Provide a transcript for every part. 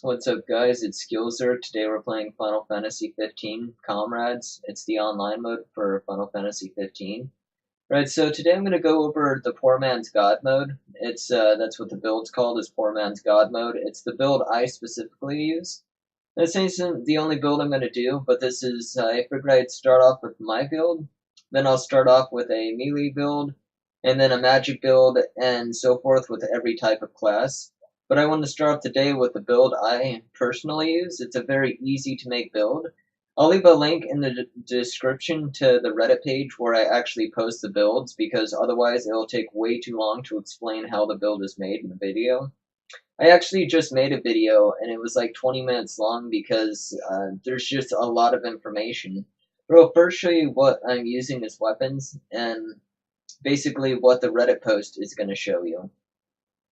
What's up, guys? It's Skillzerk. Today we're playing Final Fantasy 15 Comrades. It's the online mode for Final Fantasy 15. Right, so today I'm going to go over the Poor Man's God mode. That's what the build's called, is Poor Man's God mode. It's the build I specifically use. This isn't the only build I'm going to do, but this is, I figured I'd start off with my build. Then I'll start off with a melee build, and then a magic build, and so forth with every type of class. But I want to start off today with the build I personally use. It's a very easy to make build. I'll leave a link in the description to the Reddit page where I actually post the builds, because otherwise it'll take way too long to explain how the build is made in the video. I actually just made a video and it was like 20 minutes long because there's just a lot of information. But I'll first show you what I'm using as weapons and basically what the Reddit post is going to show you.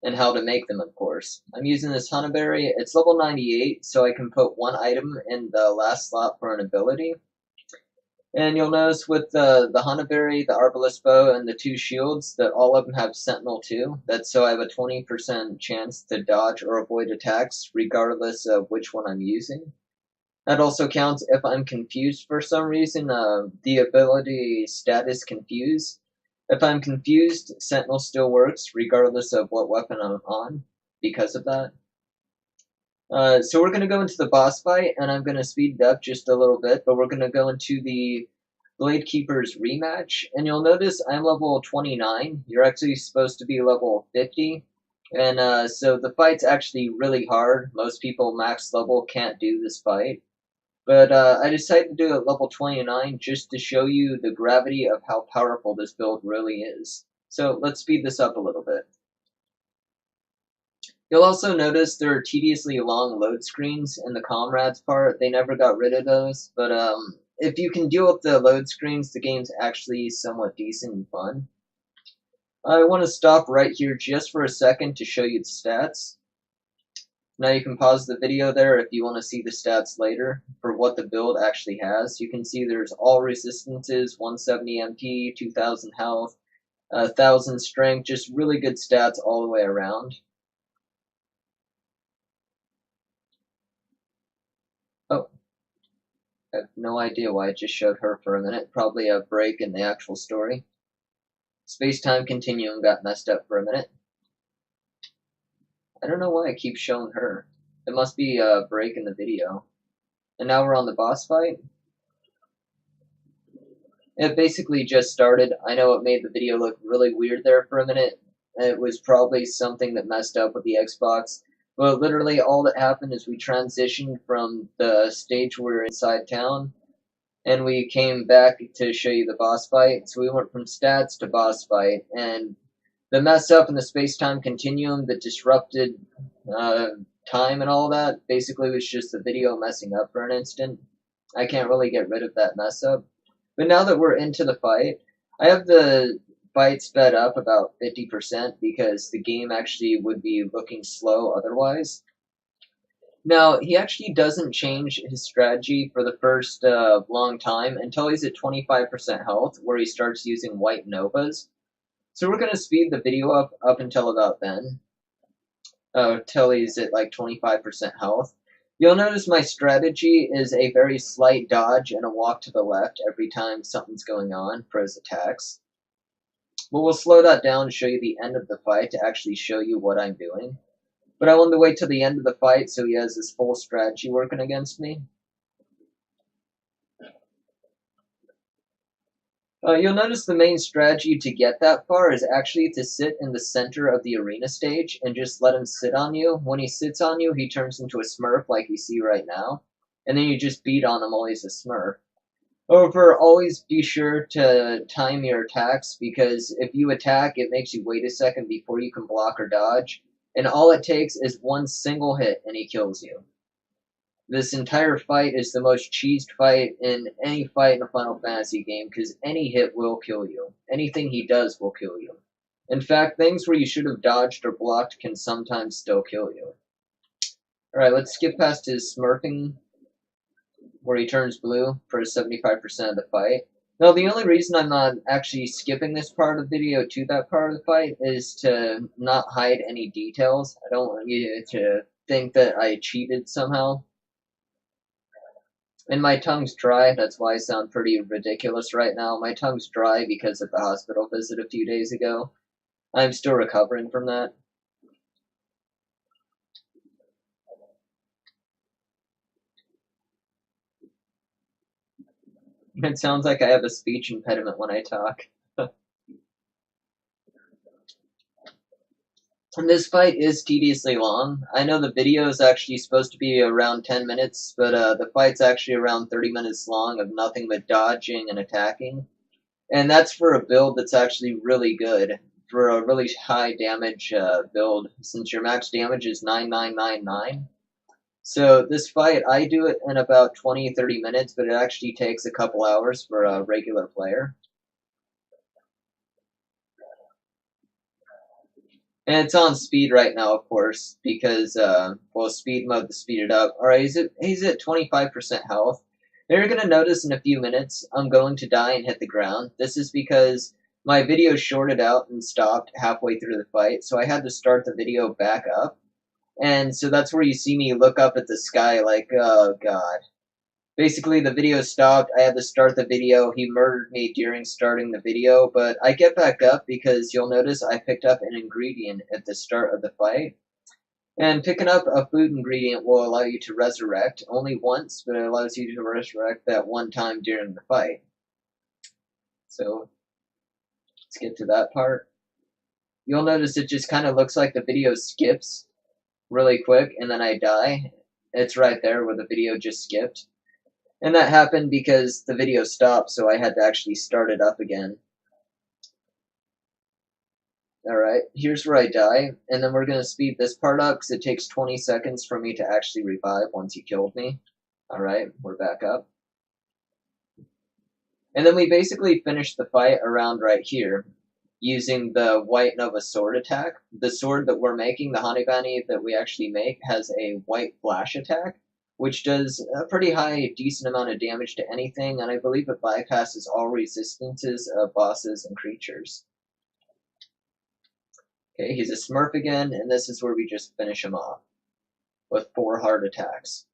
And how to make them, of course. I'm using this Hanaberry. It's level 98, so I can put one item in the last slot for an ability. And you'll notice with the Hanaberry, the Arbalest Bow, and the two shields that all of them have Sentinel 2. That's so I have a 20% chance to dodge or avoid attacks regardless of which one I'm using. That also counts if I'm confused for some reason. The ability status confused. If I'm confused, Sentinel still works, regardless of what weapon I'm on, because of that. So we're going to go into the boss fight, and I'm going to speed it up just a little bit, but we're going to go into the Blade Keeper's rematch, and you'll notice I'm level 29. You're actually supposed to be level 50, and so the fight's actually really hard. Most people max level can't do this fight. But I decided to do it at level 29 just to show you the gravity of how powerful this build really is. So let's speed this up a little bit. You'll also notice there are tediously long load screens in the Comrades part. They never got rid of those, but if you can deal with the load screens, the game's actually somewhat decent and fun. I want to stop right here just for a second to show you the stats. Now you can pause the video there if you want to see the stats later for what the build actually has. You can see there's all resistances, 170 MP, 2000 health, 1000 strength, just really good stats all the way around. Oh, I have no idea why I just showed her for a minute. Probably a break in the actual story. Space-time continuum got messed up for a minute. I don't know why I keep showing her. It must be a break in the video. And now we're on the boss fight. It basically just started. I know it made the video look really weird there for a minute. It was probably something that messed up with the Xbox. But literally all that happened is we transitioned from the stage where we're inside town, and we came back to show you the boss fight. So we went from stats to boss fight, and the mess up in the space-time continuum that disrupted time and all that basically was just the video messing up for an instant. I can't really get rid of that mess up. But now that we're into the fight, I have the fight sped up about 50% because the game actually would be looking slow otherwise. Now, he actually doesn't change his strategy for the first long time until he's at 25% health, where he starts using white novas. So we're going to speed the video up until about then, till he's at like 25% health. You'll notice my strategy is a very slight dodge and a walk to the left every time something's going on for his attacks. But we'll slow that down and show you the end of the fight to actually show you what I'm doing. But I wanted to wait till the end of the fight so he has his full strategy working against me. You'll notice the main strategy to get that far is actually to sit in the center of the arena stage and just let him sit on you. When he sits on you, he turns into a smurf like you see right now, and then you just beat on him while he's a smurf. However, always be sure to time your attacks, because if you attack, it makes you wait a second before you can block or dodge, and all it takes is one single hit and he kills you. This entire fight is the most cheesed fight in any fight in a Final Fantasy game, because any hit will kill you. Anything he does will kill you. In fact, things where you should have dodged or blocked can sometimes still kill you. Alright, let's skip past his smurfing, where he turns blue for 75% of the fight. Now, the only reason I'm not actually skipping this part of the video to that part of the fight is to not hide any details. I don't want you to think that I cheated somehow. And my tongue's dry, that's why I sound pretty ridiculous right now. My tongue's dry because of the hospital visit a few days ago. I'm still recovering from that. It sounds like I have a speech impediment when I talk. And this fight is tediously long. I know the video is actually supposed to be around 10 minutes, but the fight's actually around 30 minutes long of nothing but dodging and attacking. And that's for a build that's actually really good. For a really high damage build, since your max damage is 9999. So this fight, I do it in about 20-30 minutes, but it actually takes a couple hours for a regular player. And it's on speed right now, of course, because, well, speed mode to speed it up. Alright, he's at 25% health. Now you're going to notice in a few minutes, I'm going to die and hit the ground. This is because my video shorted out and stopped halfway through the fight, so I had to start the video back up. And so that's where you see me look up at the sky like, oh god. Basically, the video stopped. I had to start the video. He murdered me during starting the video, but I get back up because you'll notice I picked up an ingredient at the start of the fight. And picking up a food ingredient will allow you to resurrect only once, but it allows you to resurrect that one time during the fight. So, let's get to that part. You'll notice it just kind of looks like the video skips really quick, and then I die. It's right there where the video just skipped. And that happened because the video stopped, so I had to actually start it up again. Alright, here's where I die, and then we're going to speed this part up because it takes 20 seconds for me to actually revive once he killed me. Alright, we're back up. And then we basically finished the fight around right here, using the White Nova sword attack. The sword that we're making, the Honey Bunny that we actually make, has a white flash attack, which does a pretty high, decent amount of damage to anything, and I believe it bypasses all resistances of bosses and creatures. Okay, he's a Smurf again, and this is where we just finish him off with 4 hard attacks.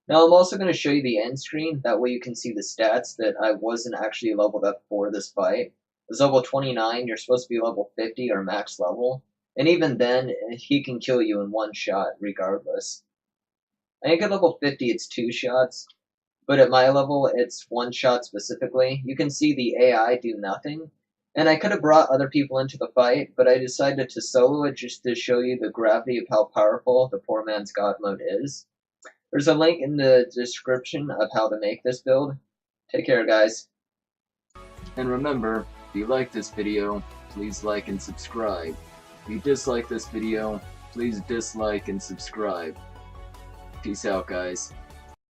Now I'm also going to show you the end screen, that way you can see the stats that I wasn't actually leveled up for this fight. I was level 29, you're supposed to be level 50 or max level, and even then, he can kill you in one shot regardless. I think at level 50 it's 2 shots, but at my level it's 1 shot specifically. You can see the AI do nothing, and I could have brought other people into the fight, but I decided to solo it just to show you the gravity of how powerful the poor man's God mode is. There's a link in the description of how to make this build. Take care, guys. And remember, if you like this video, please like and subscribe. If you dislike this video, please dislike and subscribe. Peace out, guys.